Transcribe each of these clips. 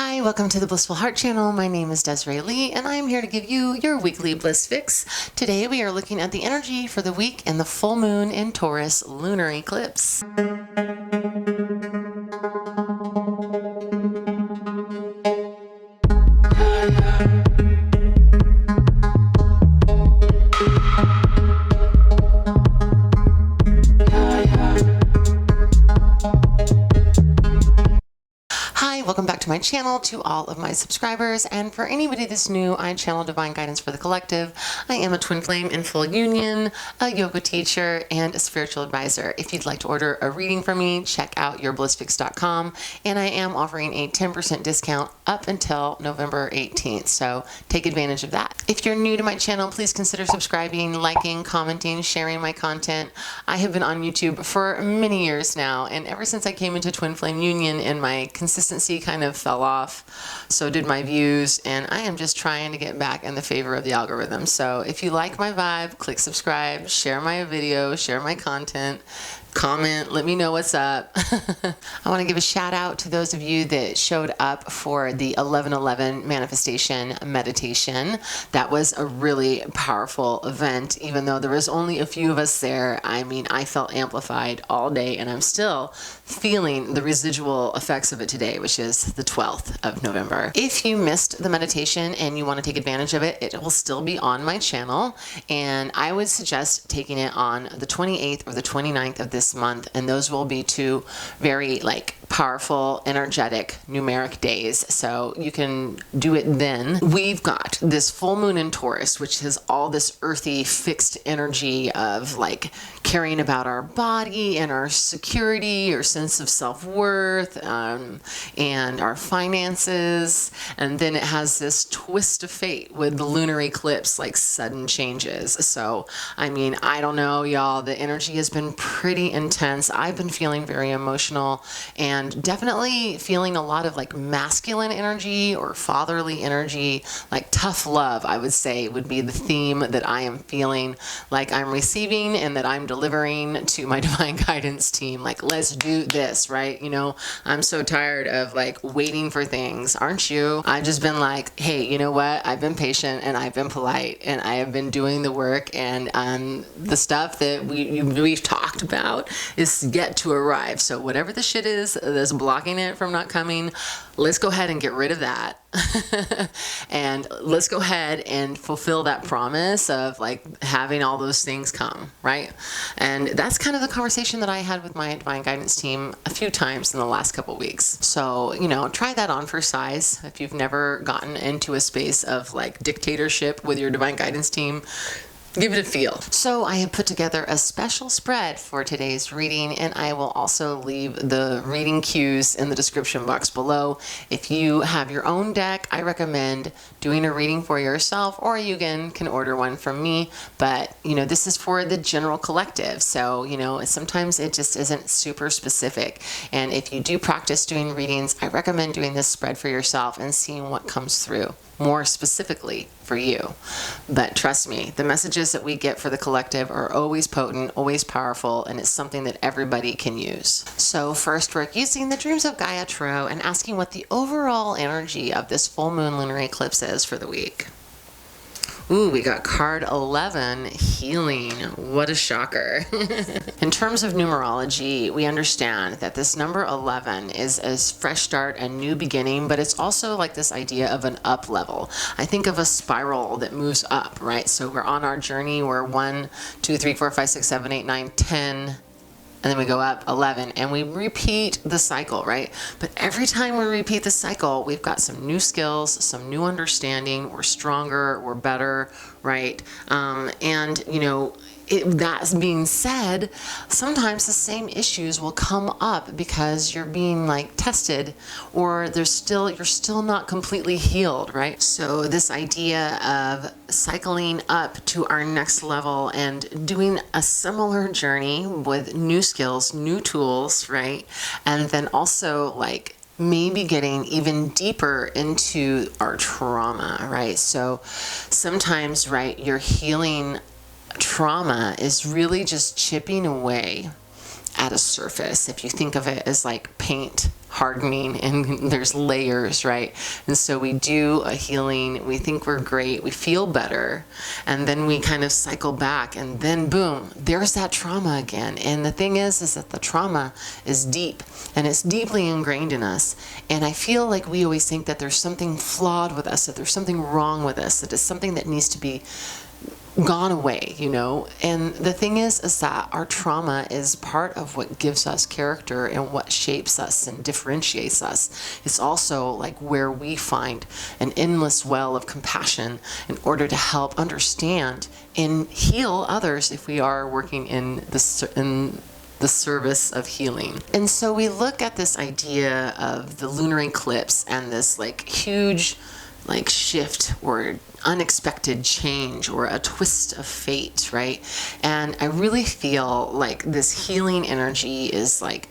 Hi, welcome to the Blissful Heart channel. My name is Desiree Lee, and I am here to give you your weekly Bliss Fix. Today we are looking at the energy for the week and the full moon in Taurus lunar eclipse. Welcome back to my channel, to all of my subscribers, and for anybody that's new, I channel Divine Guidance for the Collective. I am a twin flame in full union, a yoga teacher, and a spiritual advisor. If you'd like to order a reading from me, check out YourBlissFix.com, and I am offering a 10% discount up until November 18th, so take advantage of that. If you're new to my channel, please consider subscribing, liking, commenting, sharing my content. I have been on YouTube for many years now, and ever since I came into twin flame union and my consistency kind of fell off, so did my views, and I am just trying to get back in the favor of the algorithm. So if you like my vibe, click subscribe, share my video, share my content, comment, let me know what's up. I want to give a shout out to those of you that showed up for the 11/11 manifestation meditation. That was a really powerful event, even though there was only a few of us there. I mean, I felt amplified all day, and I'm still feeling the residual effects of it today, which is the 12th of November. If you missed the meditation and you want to take advantage of it, it will still be on my channel, and I would suggest taking it on the 28th or the 29th of this month, and those will be two very powerful, energetic, numeric days, so you can do it then. We've got this full moon in Taurus, which has all this earthy, fixed energy of caring about our body and our security, our sense of self-worth, and our finances. And then it has this twist of fate with the lunar eclipse, sudden changes. So, I mean, I don't know, y'all, the energy has been pretty intense. I've been feeling very emotional, and definitely feeling a lot of masculine energy or fatherly energy, tough love, I would say, would be the theme that I am feeling I'm receiving and that I'm delivering to my Divine Guidance team. Let's do this, right? You know, I'm so tired of waiting for things, aren't you? I've just been hey, you know what? I've been patient and I've been polite and I have been doing the work, and the stuff that we've talked about is yet to arrive. So whatever the shit is that's blocking it from not coming, let's go ahead and get rid of that. And let's go ahead and fulfill that promise of having all those things come, right? And that's kind of the conversation that I had with my Divine Guidance team a few times in the last couple weeks. So, you know, try that on for size. If you've never gotten into a space of dictatorship with your Divine Guidance team, give it a feel. So I have put together a special spread for today's reading, and I will also leave the reading cues in the description box below. If you have your own deck, I recommend doing a reading for yourself, or you can order one from me. But, you know, this is for the general collective. So, you know, sometimes it just isn't super specific. And if you do practice doing readings, I recommend doing this spread for yourself and seeing what comes through more specifically for you. But trust me, the messages that we get for the collective are always potent, always powerful, and it's something that everybody can use. So first, we're using the Dreams of Gaia Tarot and asking what the overall energy of this full moon lunar eclipse is for the week. Ooh, we got card 11, healing. What a shocker. In terms of numerology, we understand that this number 11 is a fresh start, a new beginning, but it's also this idea of an up level. I think of a spiral that moves up, right? So we're on our journey, we're 1, 2, 3, 4, 5, 6, 7, 8, 9, 10, and then we go up 11, and we repeat the cycle, right? But every time we repeat the cycle, we've got some new skills, some new understanding, we're stronger, we're better, right? And, you know, that being said, sometimes the same issues will come up because you're being tested, or you're still not completely healed, right? So this idea of cycling up to our next level and doing a similar journey with new skills, new tools, right? And then also maybe getting even deeper into our trauma, right? So sometimes, right, you're healing trauma is really just chipping away at a surface. If you think of it as paint hardening and there's layers, right? And so we do a healing, we think we're great, we feel better, and then we kind of cycle back, and then boom, there's that trauma again. And the thing is that the trauma is deep, and it's deeply ingrained in us. And I feel like we always think that there's something flawed with us, that there's something wrong with us, that it's something that needs to be gone away, you know. And the thing is that our trauma is part of what gives us character and what shapes us and differentiates us. It's also like where we find an endless well of compassion in order to help understand and heal others if we are working in the service of healing. And so we look at this idea of the lunar eclipse and this like huge like shift or unexpected change or a twist of fate, right? And I really feel like this healing energy is like,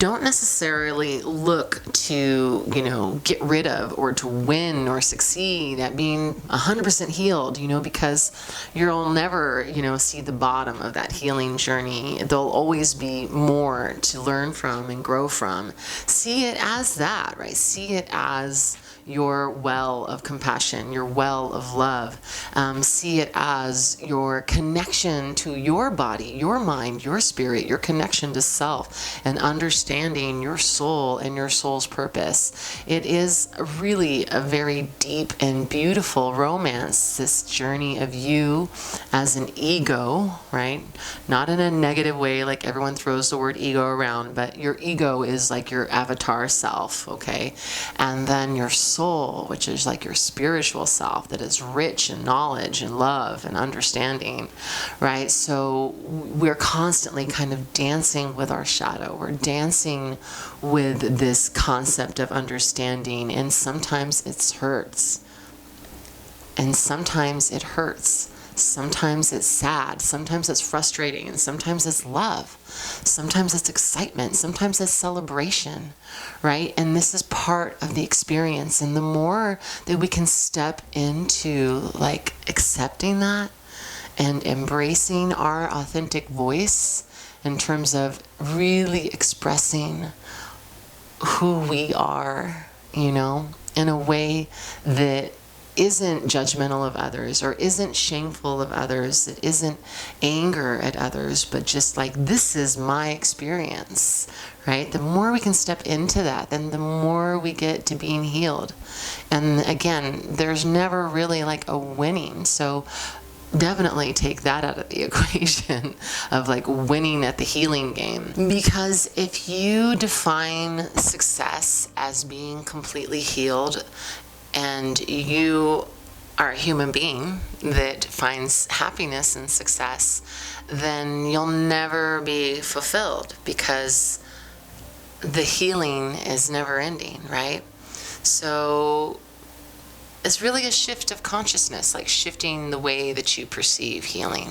don't necessarily look to, you know, get rid of or to win or succeed at being 100% healed, you know, because you'll never, you know, see the bottom of that healing journey. There'll always be more to learn from and grow from. See it as that, right? See it as your well of compassion, your well of love. See it as your connection to your body, your mind, your spirit, your connection to self, and understanding your soul and your soul's purpose. It is really a very deep and beautiful romance, this journey of you as an ego, right? Not in a negative way, like everyone throws the word ego around, but your ego is like your avatar self, okay? And then your soul, which is like your spiritual self that is rich in knowledge and love and understanding, right? So we're constantly kind of dancing with our shadow. We're dancing with this concept of understanding, and sometimes it hurts. And sometimes it hurts. Sometimes it's sad, sometimes it's frustrating, and sometimes it's love. Sometimes it's excitement, sometimes it's celebration, right? And this is part of the experience. And the more that we can step into like accepting that and embracing our authentic voice in terms of really expressing who we are, you know, in a way that isn't judgmental of others or isn't shameful of others, that isn't anger at others, but just like, this is my experience, right? The more we can step into that, then the more we get to being healed. And again, there's never really like a winning. So definitely take that out of the equation of like winning at the healing game. Because if you define success as being completely healed, and you are a human being that finds happiness and success, then you'll never be fulfilled, because the healing is never ending, right? So it's really a shift of consciousness, like shifting the way that you perceive healing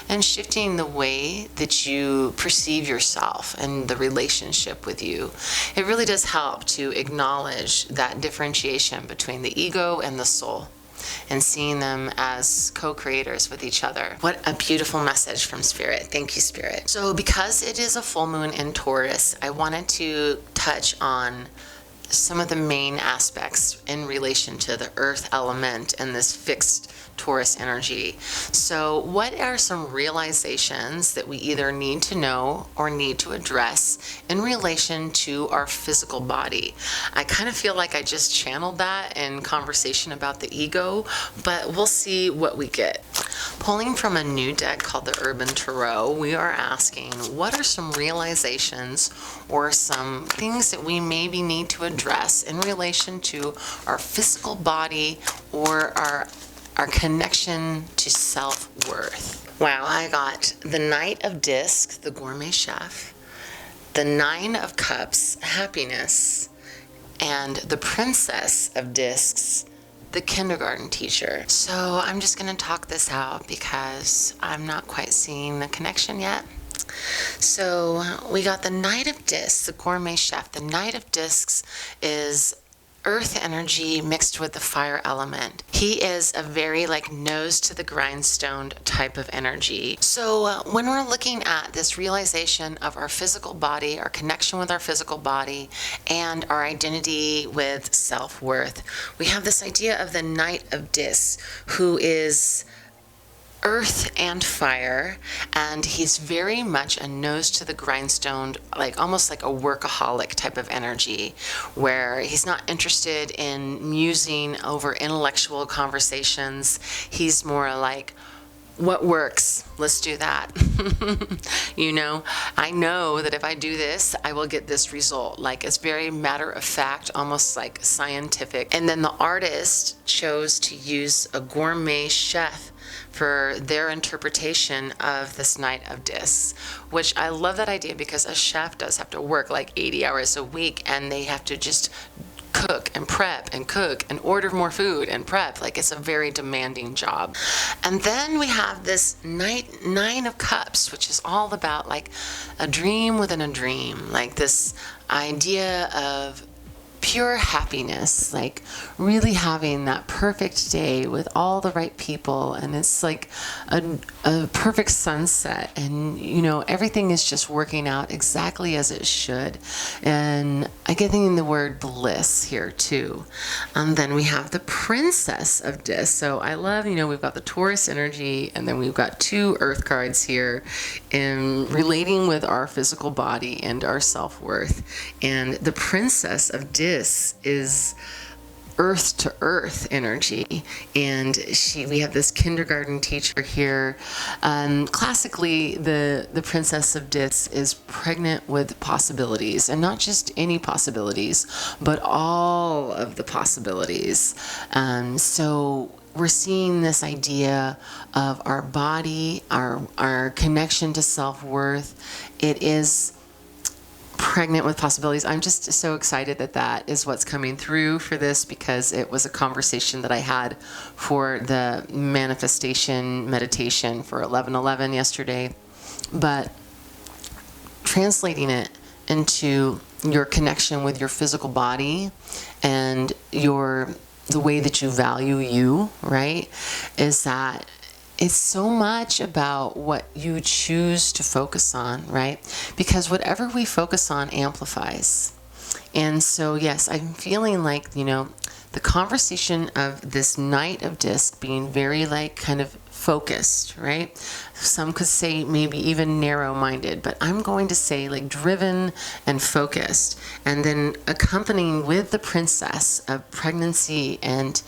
and shifting the way that you perceive yourself and the relationship with you. It really does help to acknowledge that differentiation between the ego and the soul and seeing them as co-creators with each other. What a beautiful message from Spirit. Thank you, Spirit. So because it is a full moon in Taurus, I wanted to touch on some of the main aspects in relation to the earth element and this fixed Taurus energy. So what are some realizations that we either need to know or need to address in relation to our physical body? I kind of feel like I just channeled that in conversation about the ego, but we'll see what we get. Pulling from a new deck called the Urban Tarot, we are asking, what are some realizations or some things that we maybe need to address in relation to our physical body or our connection to self-worth? Wow, I got the Knight of Discs, the Gourmet Chef, the Nine of Cups, Happiness, and the Princess of Discs, the Kindergarten Teacher. So I'm just going to talk this out because I'm not quite seeing the connection yet. So we got the Knight of Discs, the Gourmet Chef. The Knight of Discs is earth energy mixed with the fire element. He is a very like nose to the grindstone type of energy. So when we're looking at this realization of our physical body, our connection with our physical body, and our identity with self-worth, we have this idea of the Knight of Dis, who is earth and fire, and he's very much a nose to the grindstone, like almost like a workaholic type of energy, where he's not interested in musing over intellectual conversations. He's more like, what works? Let's do that. You know, I know that if I do this, I will get this result. Like, it's very matter of fact, almost like scientific. And then the artist chose to use a gourmet chef for their interpretation of this Knight of Dis, which I love that idea, because a chef does have to work like 80 hours a week, and they have to just cook and prep and cook and order more food and prep. Like, it's a very demanding job. And then we have this Nine of Cups, which is all about like a dream within a dream, like this idea of pure happiness, like really having that perfect day with all the right people, and it's like a perfect sunset, and you know, everything is just working out exactly as it should. And I get thinking the word bliss here too. And then we have the Princess of Dis. So I love, you know, we've got the Taurus energy, and then we've got two earth cards here in relating with our physical body and our self-worth. And the Princess of Dis is earth to earth energy, and we have this kindergarten teacher here. Classically, the Princess of Dis is pregnant with possibilities, and not just any possibilities, but all of the possibilities. So we're seeing this idea of our body, our connection to self-worth. It is pregnant with possibilities. I'm just so excited that that is what's coming through for this, because it was a conversation that I had for the manifestation meditation for 11/11 yesterday. But translating it into your connection with your physical body and the way that you value you, right, is that it's so much about what you choose to focus on, right? Because whatever we focus on amplifies. And so, yes, I'm feeling like, you know, the conversation of this Knight of Disc being very like kind of focused, right? Some could say maybe even narrow-minded, but I'm going to say like driven and focused. And then accompanying with the Princess of pregnancy and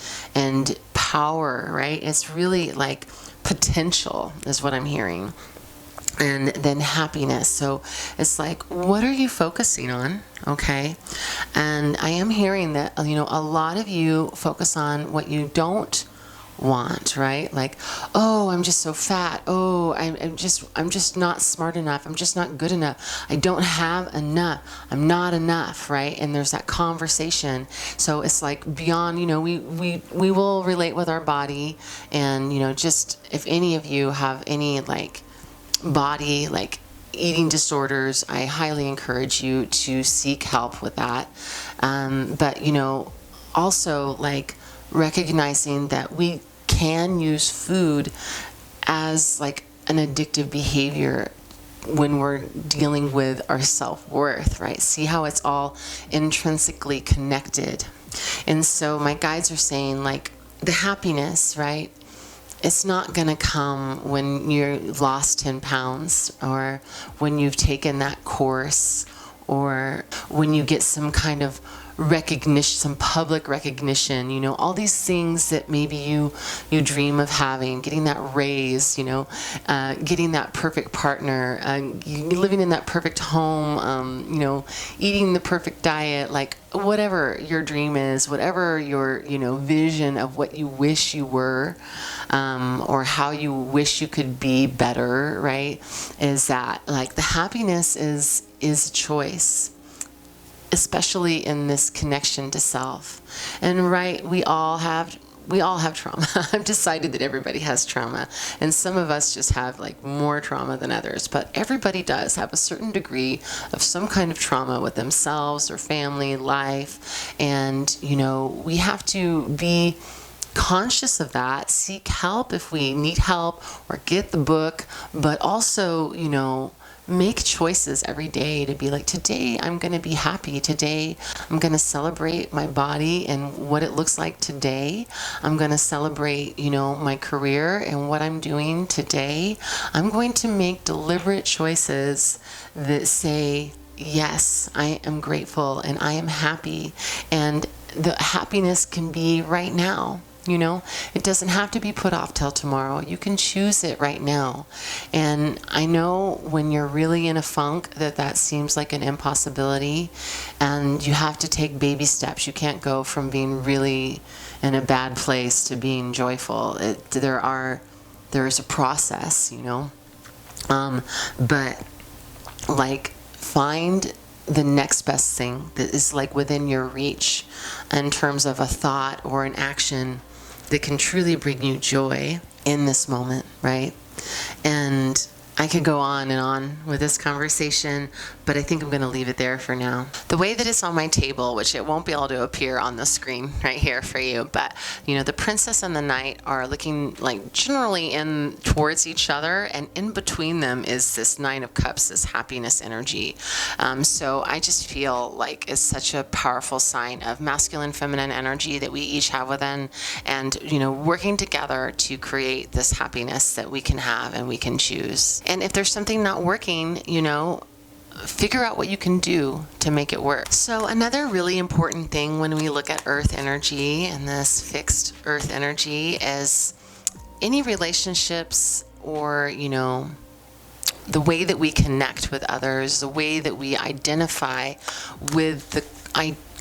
power, right? It's really like potential is what I'm hearing. And then happiness. So it's like, what are you focusing on? Okay. And I am hearing that, you know, a lot of you focus on what you don't want, right? Like, oh, I'm just so fat. Oh, I'm just not smart enough. I'm just not good enough. I don't have enough. I'm not enough, right? And there's that conversation. So it's like beyond, you know, we will relate with our body, and, you know, just if any of you have any like body, like eating disorders, I highly encourage you to seek help with that. But, you know, also like recognizing that we can use food as like an addictive behavior when we're dealing with our self-worth, right? See how it's all intrinsically connected. And so my guides are saying like the happiness, right? It's not going to come when you've lost 10 pounds, or when you've taken that course, or when you get some kind of recognition, some public recognition, you know, all these things that maybe you dream of having, getting that raise, you know, getting that perfect partner, living in that perfect home, you know, eating the perfect diet, like whatever your dream is, whatever your, you know, vision of what you wish you were, or how you wish you could be better, right? Is that like the happiness is a choice, especially in this connection to self. And right, we all have we all have trauma. I've decided that everybody has trauma, and some of us just have like more trauma than others, but everybody does have a certain degree of some kind of trauma with themselves or family, life, and we have to be conscious of that, seek help if we need help, or get the book, but also, make choices every day to be like, today I'm going to be happy. Today I'm going to celebrate my body and what it looks like today. I'm going to celebrate, my career and what I'm doing today. I'm going to make deliberate choices that say, yes, I am grateful and I am happy. And the happiness can be right now. It doesn't have to be put off till tomorrow. You can choose it right now. And I know when you're really in a funk that seems like an impossibility, and you have to take baby steps. You can't go from being really in a bad place to being joyful. There's a process, but like, find the next best thing that is like within your reach in terms of a thought or an action that can truly bring you joy in this moment, right? And I could go on and on with this conversation, but I think I'm going to leave it there for now. The way that it's on my table, which it won't be able to appear on the screen right here for you, but the princess and the knight are looking like generally in towards each other, and in between them is this Nine of Cups, this happiness energy. So I just feel like it's such a powerful sign of masculine, feminine energy that we each have within, and working together to create this happiness that we can have and we can choose. And if there's something not working, figure out what you can do to make it work. So another really important thing when we look at earth energy and this fixed earth energy is any relationships or, the way that we connect with others, the way that we identify with the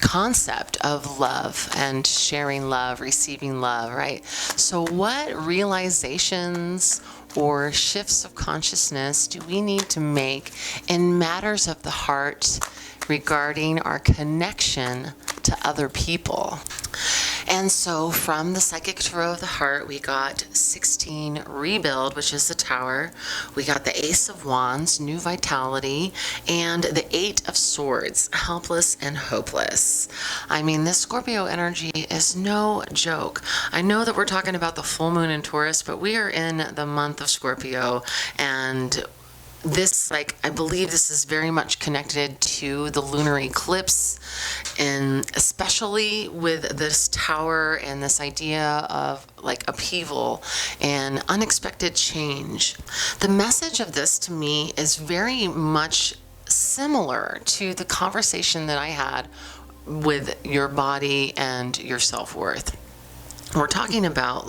concept of love and sharing love, receiving love, right? So what realizations or shifts of consciousness do we need to make in matters of the heart regarding our connection to other people? And so from the Psychic Tarot of the Heart, we got 16, Rebuild, which is the Tower. We got the Ace of Wands, New Vitality, and the Eight of Swords, Helpless and Hopeless. I mean, this Scorpio energy is no joke. I know that we're talking about the full moon in Taurus, but we are in the month of Scorpio, and this, I believe this is very much connected to the lunar eclipse, and especially with this tower and this idea of upheaval and unexpected change. The message of this to me is very much similar to the conversation that I had with your body and your self-worth. We're talking about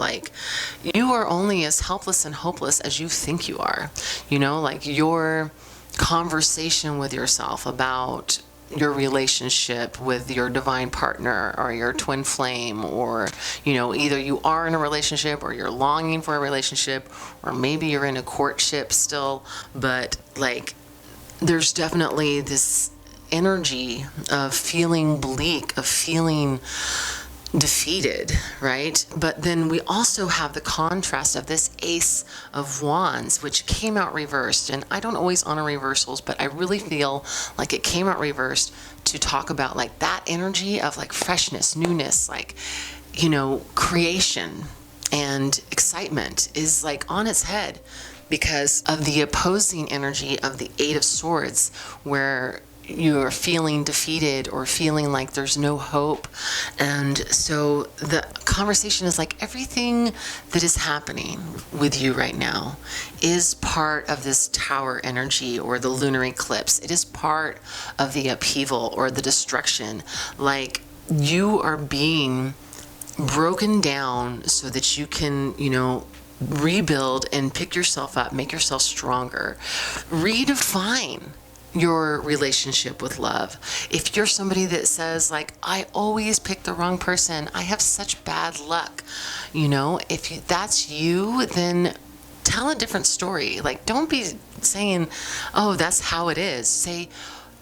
you are only as helpless and hopeless as you think you are. Your conversation with yourself about your relationship with your divine partner or your twin flame, or either you are in a relationship or you're longing for a relationship, or maybe you're in a courtship still, but there's definitely this energy of feeling bleak, of feeling defeated, right? But then we also have the contrast of this Ace of Wands, which came out reversed. And I don't always honor reversals, but I really feel like it came out reversed to talk about that energy of freshness, newness, creation and excitement is on its head because of the opposing energy of the Eight of Swords, where you're feeling defeated or feeling like there's no hope. And so the conversation is everything that is happening with you right now is part of this tower energy or the lunar eclipse. It is part of the upheaval or the destruction. You are being broken down so that you can, rebuild and pick yourself up, make yourself stronger, redefine your relationship with love. If you're somebody that says I always pick the wrong person, I have such bad luck, if that's you, then tell a different story. Don't be saying, oh, that's how it is. Say,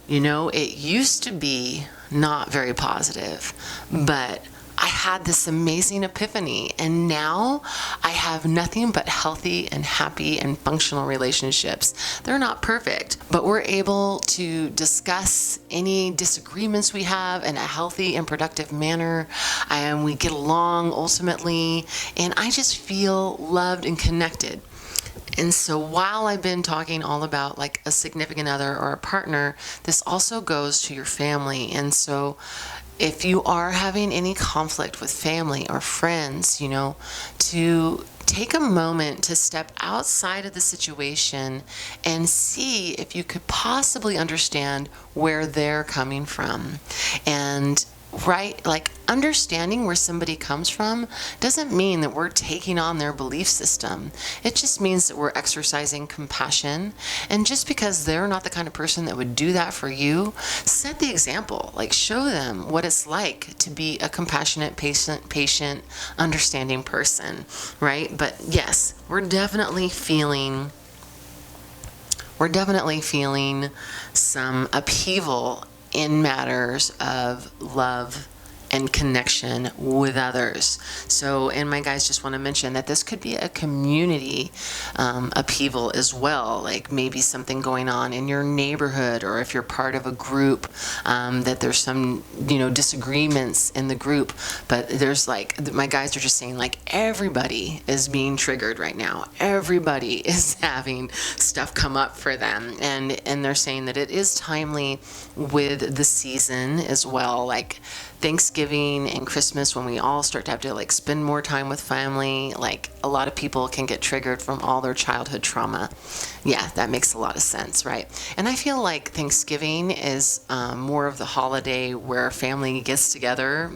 it used to be not very positive, but I had this amazing epiphany, and now I have nothing but healthy and happy and functional relationships. They're not perfect, but we're able to discuss any disagreements we have in a healthy and productive manner, and we get along ultimately, and I just feel loved and connected. And so while I've been talking all about like a significant other or a partner, this also goes to your family. And so if you are having any conflict with family or friends, to take a moment to step outside of the situation and see if you could possibly understand where they're coming from. And like understanding where somebody comes from doesn't mean that we're taking on their belief system. It just means that we're exercising compassion. And just because they're not the kind of person that would do that for you, set the example. Like, show them what it's like to be a compassionate, patient, understanding person, right? But yes, we're definitely feeling some upheaval in matters of love and connection with others. So, and my guys just want to mention that this could be a community upheaval as well, like maybe something going on in your neighborhood, or if you're part of a group, that there's some, disagreements in the group, but there's like, my guys are just saying like everybody is being triggered right now. Everybody is having stuff come up for them, and they're saying that it is timely with the season as well, like Thanksgiving and Christmas, when we all start to have to like spend more time with family. Like, a lot of people can get triggered from all their childhood trauma. Yeah, that makes a lot of sense, right? And I feel like Thanksgiving is more of the holiday where family gets together.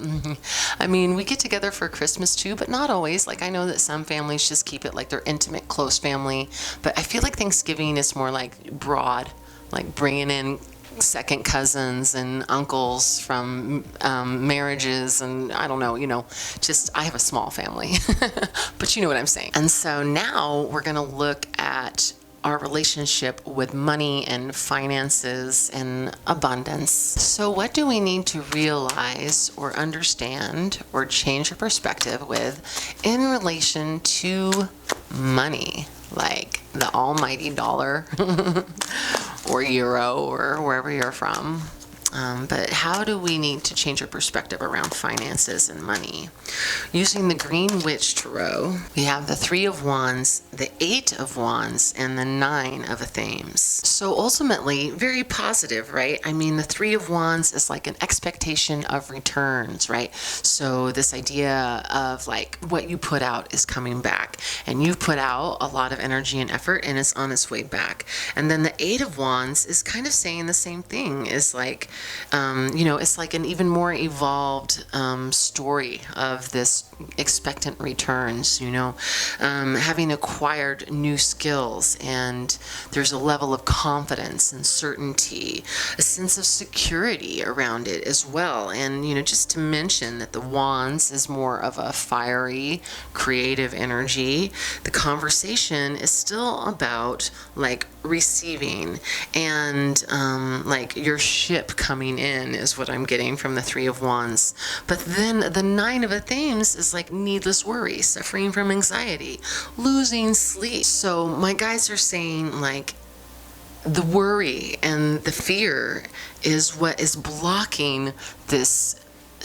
I mean, we get together for Christmas too, but not always. Like, I know that some families just keep it like their intimate, close family, but I feel like Thanksgiving is more like broad, like bringing in second cousins and uncles from marriages, and I don't know, just I have a small family, but you know what I'm saying. And so now we're going to look at our relationship with money and finances and abundance. So what do we need to realize or understand or change our perspective with in relation to money, like the almighty dollar or euro or wherever you're from? But how do we need to change our perspective around finances and money? Using the Green Witch Tarot, we have the 3 of Wands, the 8 of Wands, and the 9 of Athame. So ultimately, very positive, right? I mean, the 3 of Wands is like an expectation of returns, right? So this idea of like what you put out is coming back, and you've put out a lot of energy and effort, and it's on its way back. And then the 8 of Wands is kind of saying the same thing, is like, it's like an even more evolved story of this expectant returns, having acquired new skills, and there's a level of confidence and certainty, a sense of security around it as well. And, just to mention that the Wands is more of a fiery, creative energy. The conversation is still about like receiving and like your ship coming in is what I'm getting from the 3 of Wands. But then the 9 of Athame is like needless worry, suffering from anxiety, losing sleep. So my guys are saying like the worry and the fear is what is blocking this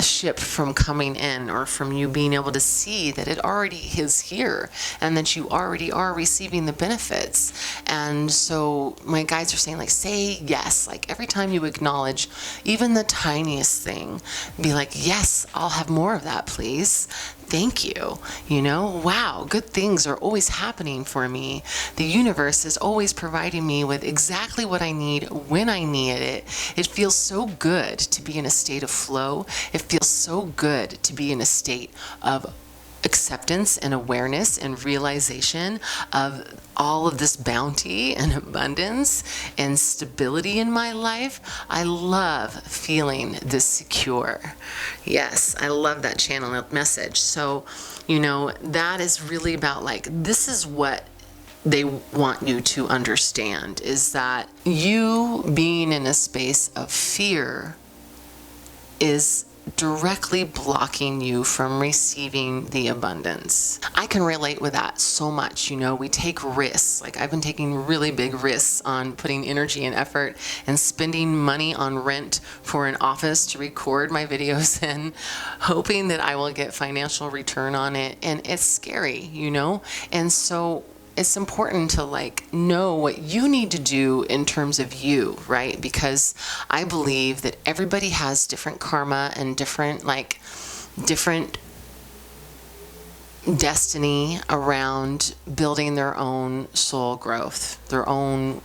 ship from coming in, or from you being able to see that it already is here and that you already are receiving the benefits. And so my guides are saying like, say yes, like every time you acknowledge even the tiniest thing, be like, yes, I'll have more of that, please. Thank you. Wow, good things are always happening for me. The universe is always providing me with exactly what I need when I need it. It feels so good to be in a state of flow. It feels so good to be in a state of acceptance and awareness and realization of all of this bounty and abundance and stability in my life. I love feeling this secure. Yes, I love that channel message. So, that is really about like, this is what they want you to understand, is that you being in a space of fear is directly blocking you from receiving the abundance. I can relate with that so much. We take risks. Like, I've been taking really big risks on putting energy and effort and spending money on rent for an office to record my videos and hoping that I will get financial return on it. And it's scary, And so it's important to know what you need to do in terms of you, right? Because I believe that everybody has different karma and different destiny around building their own soul growth, their own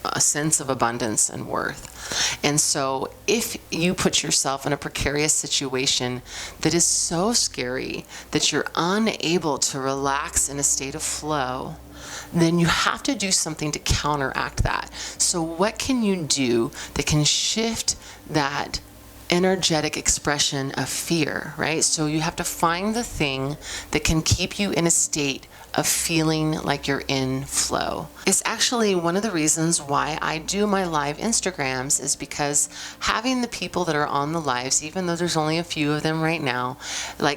a sense of abundance and worth. And so if you put yourself in a precarious situation that is so scary that you're unable to relax in a state of flow, then you have to do something to counteract that. So what can you do that can shift that energetic expression of fear, right? So you have to find the thing that can keep you in a state of feeling like you're in flow. It's actually one of the reasons why I do my live Instagrams, is because having the people that are on the lives, even though there's only a few of them right now,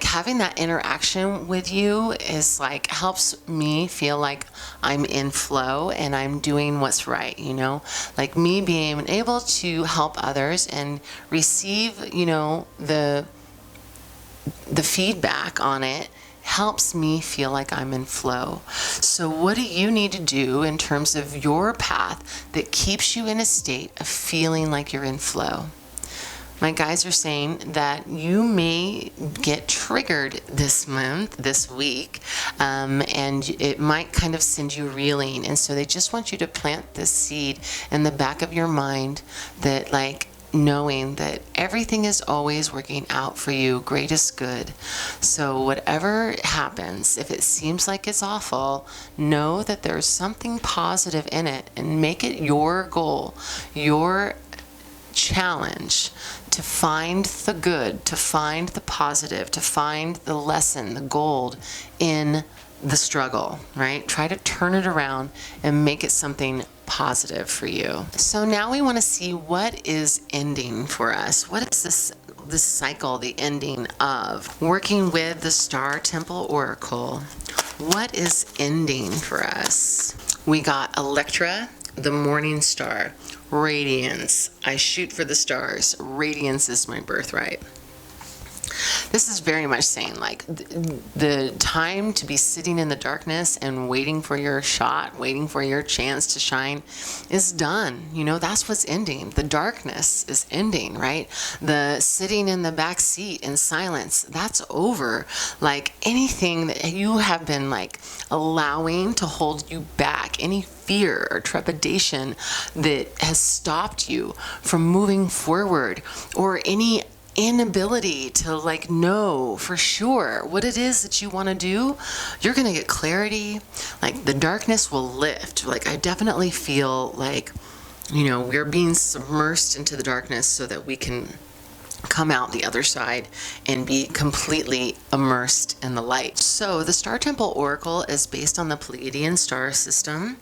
having that interaction with you is helps me feel like I'm in flow and I'm doing what's right, me being able to help others and receive, the feedback on it helps me feel like I'm in flow. So what do you need to do in terms of your path that keeps you in a state of feeling like you're in flow? My guides are saying that you may get triggered this month, this week, and it might kind of send you reeling. And so they just want you to plant this seed in the back of your mind that knowing that everything is always working out for you, greatest good. So whatever happens, if it seems like it's awful, know that there's something positive in it, and make it your goal, your challenge to find the good, to find the positive, to find the lesson, the gold in the struggle, right? Try to turn it around and make it something positive for you. So now we want to see what is ending for us. What is this cycle, the ending of working with the Star Temple Oracle? What is ending for us? We got Electra, the morning star. Radiance. I shoot for the stars. Radiance is my birthright. This is very much saying the time to be sitting in the darkness and waiting for your shot, waiting for your chance to shine is done. That's what's ending. The darkness is ending, right? The sitting in the back seat in silence, that's over. Anything that you have been allowing to hold you back, any fear or trepidation that has stopped you from moving forward, or any inability to know for sure what it is that you want to do, you're going to get clarity. The darkness will lift. I definitely feel we're being submersed into the darkness so that we can come out the other side and be completely immersed in the light. So the Star Temple Oracle is based on the Pleiadian star system,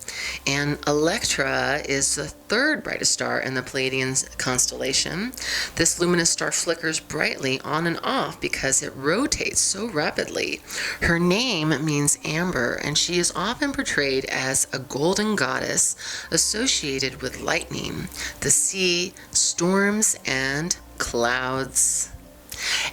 and Electra is the third brightest star in the Pleiadian constellation. This luminous star flickers brightly on and off because it rotates so rapidly. Her name means amber, and she is often portrayed as a golden goddess associated with lightning, the sea, storms, and clouds.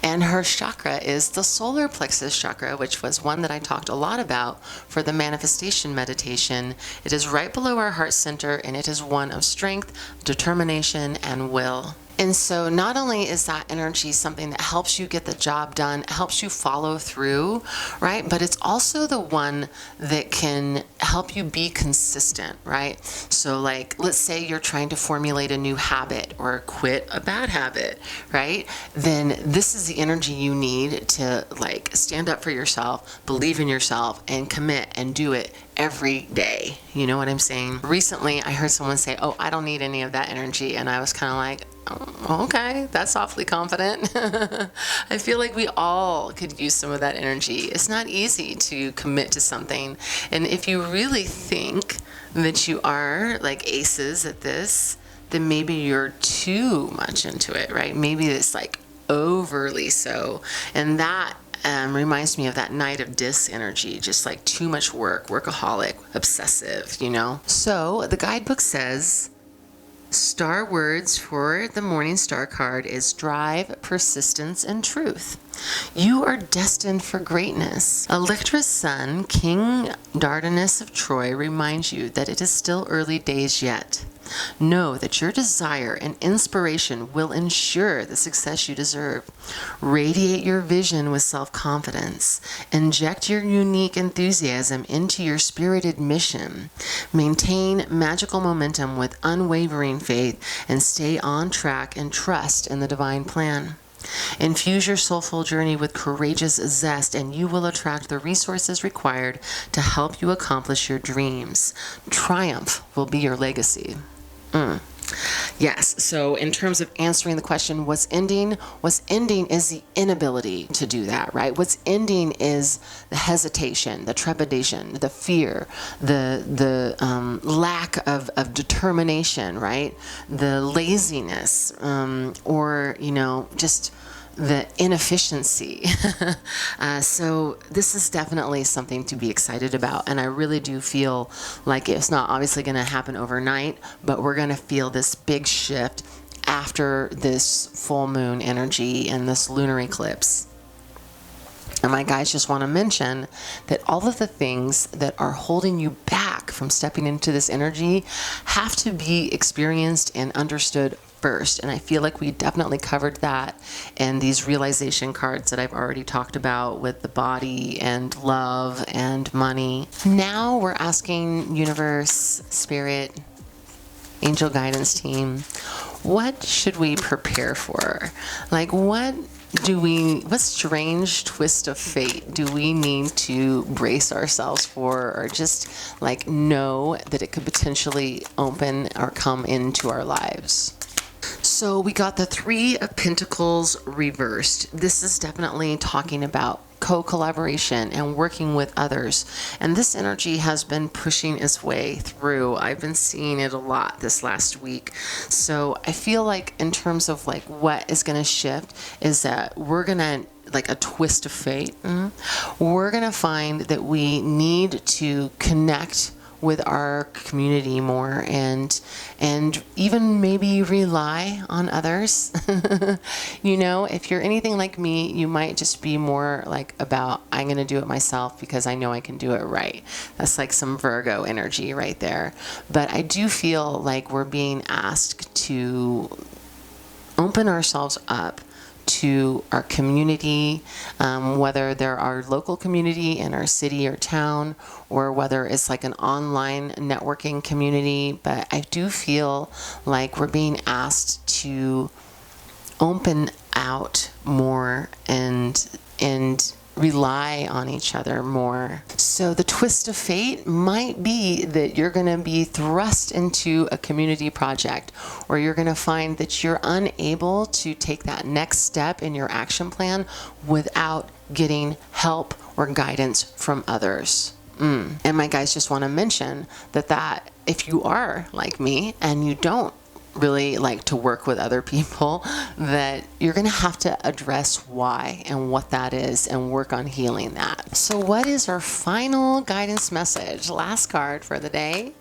And her chakra is the solar plexus chakra, which was one that I talked a lot about for the manifestation meditation. It is right below our heart center, and it is one of strength, determination, and will. And so not only is that energy something that helps you get the job done, helps you follow through, right? But it's also the one that can help you be consistent, right? So let's say you're trying to formulate a new habit or quit a bad habit, right? Then this is the energy you need to stand up for yourself, believe in yourself, and commit and do it every day. You know what I'm saying? Recently, I heard someone say, "Oh, I don't need any of that energy." And I was kind of oh, okay, that's awfully confident. I feel like we all could use some of that energy. It's not easy to commit to something. And if you really think that you are aces at this, then maybe you're too much into it, right? Maybe it's overly so. And that reminds me of that night of dis energy, just like too much work, workaholic, obsessive, you know? So the guidebook says, star words for the morning star card is drive, persistence, and truth. You are destined for greatness. Electra's son, King Dardanus of Troy, reminds you that it is still early days yet. Know that your desire and inspiration will ensure the success you deserve. Radiate your vision with self-confidence. Inject your unique enthusiasm into your spirited mission. Maintain magical momentum with unwavering faith and stay on track and trust in the divine plan. Infuse your soulful journey with courageous zest, and you will attract the resources required to help you accomplish your dreams. Triumph will be your legacy. Yes, so in terms of answering the question, what's ending is the inability to do that, right? What's ending is the hesitation, the trepidation, the fear, the lack of determination, right? The laziness, or, you know, just the inefficiency. So this is definitely something to be excited about. And I really do feel like it's not obviously going to happen overnight, but we're going to feel this big shift after this full moon energy and this lunar eclipse. And my guys just want to mention that all of the things that are holding you back from stepping into this energy have to be experienced and understood first. And I feel like we definitely covered that in these realization cards that I've already talked about with the body and love and money. Now we're asking universe, spirit, angel guidance team, what should we prepare for? Like, what strange twist of fate do we need to brace ourselves for, or just like know that it could potentially open or come into our lives? So we got the Three of Pentacles reversed. This is definitely talking about co-collaboration and working with others. And this energy has been pushing its way through. I've been seeing it a lot this last week. So I feel like in terms of like what is going to shift is that we're going to, like a twist of fate, we're going to find that we need to connect with our community more and even maybe rely on others. You know, if you're anything like me, you might just be more like about, I'm going to do it myself because I know I can do it right. That's like some Virgo energy right there. But I do feel like we're being asked to open ourselves up to our community, whether they're our local community in our city or town, or whether it's like an online networking community. But I do feel like we're being asked to open out more and rely on each other more. So the twist of fate might be that you're going to be thrust into a community project, or you're going to find that you're unable to take that next step in your action plan without getting help or guidance from others. And my guys just want to mention that if you are like me and you don't really like to work with other people, that you're going to have to address why and what that is and work on healing that. So what is our final guidance message? Last card for the day.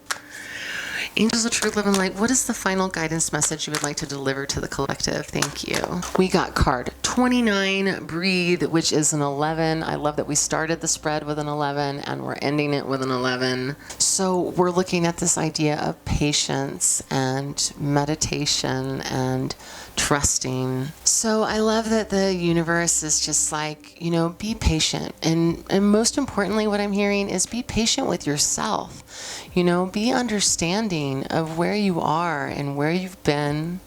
Angels of Truth, Love, and Light, what is the final guidance message you would like to deliver to the collective? Thank you. We got card 29, Breathe, which is an 11. I love that we started the spread with an 11 and we're ending it with an 11. So we're looking at this idea of patience and meditation and trusting. So I love that the universe is just like, you know, be patient. And most importantly, what I'm hearing is be patient with yourself. You know, be understanding of where you are and where you've been,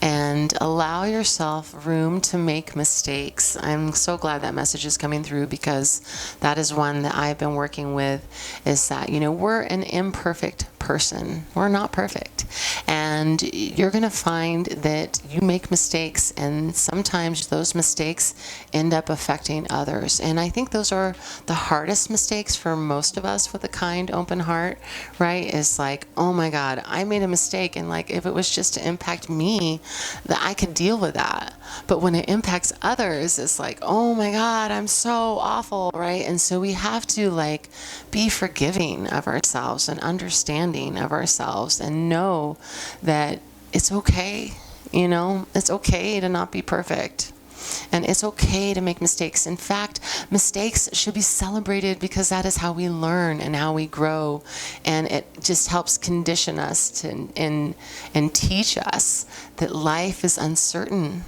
and allow yourself room to make mistakes. I'm so glad that message is coming through, because that is one that I've been working with, is that, you know, we're an imperfect person. We're not perfect. And you're going to find that you make mistakes, and sometimes those mistakes end up affecting others. And I think those are the hardest mistakes for most of us with a kind, open heart, right? Is like, oh my God, I made a mistake. And like, if it was just to impact me, that I could deal with that. But when it impacts others, it's like, oh my God, I'm so awful, right? And so we have to like be forgiving of ourselves and understanding of ourselves and know that it's okay. You know, it's okay to not be perfect. And it's okay to make mistakes. In fact, mistakes should be celebrated because that is how we learn and how we grow. And it just helps condition us to, and teach us that life is uncertain.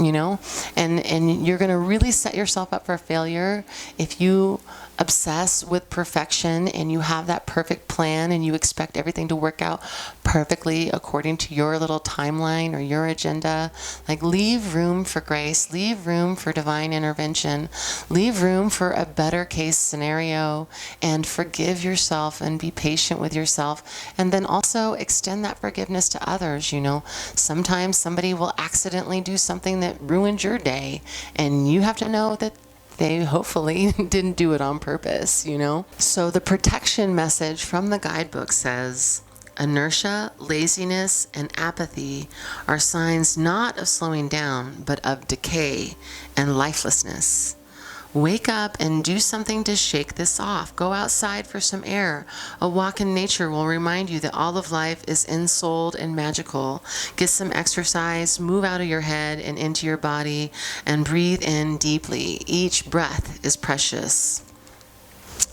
You know, and you're going to really set yourself up for failure if you obsess with perfection and you have that perfect plan and you expect everything to work out perfectly according to your little timeline or your agenda. Like, leave room for grace, leave room for divine intervention, leave room for a better case scenario, and forgive yourself and be patient with yourself. And then also extend that forgiveness to others. You know, sometimes somebody will accidentally do something that ruined your day, and you have to know that they hopefully didn't do it on purpose, you know? So the protection message from the guidebook says, inertia, laziness, and apathy are signs not of slowing down, but of decay and lifelessness. Wake up and do something to shake this off. Go outside for some air. A walk in nature will remind you that all of life is ensouled and magical. Get some exercise, move out of your head and into your body, and breathe in deeply. Each breath is precious.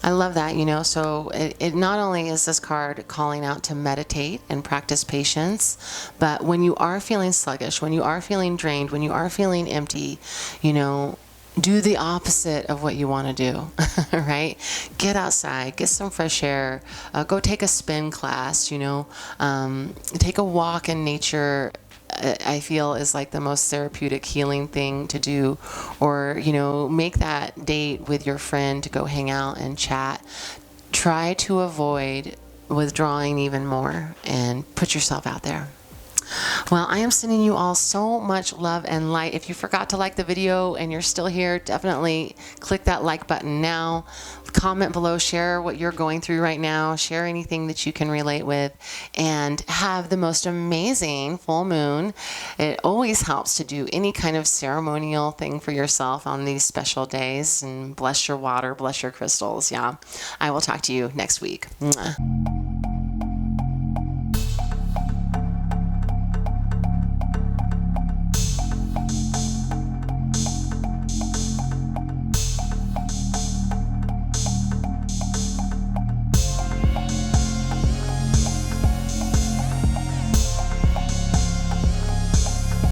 I love that, you know. So it not only is this card calling out to meditate and practice patience, but when you are feeling sluggish, when you are feeling drained, when you are feeling empty, you know, do the opposite of what you want to do, right? Get outside, get some fresh air, go take a spin class, you know, take a walk in nature. I feel is like the most therapeutic healing thing to do. Or, you know, make that date with your friend to go hang out and chat. Try to avoid withdrawing even more and put yourself out there. Well, I am sending you all so much love and light. If you forgot to like the video and you're still here, definitely click that like button now. Comment below, share what you're going through right now, share anything that you can relate with, and have the most amazing full moon. It always helps to do any kind of ceremonial thing for yourself on these special days, and bless your water, bless your crystals. Yeah, I will talk to you next week. Mwah.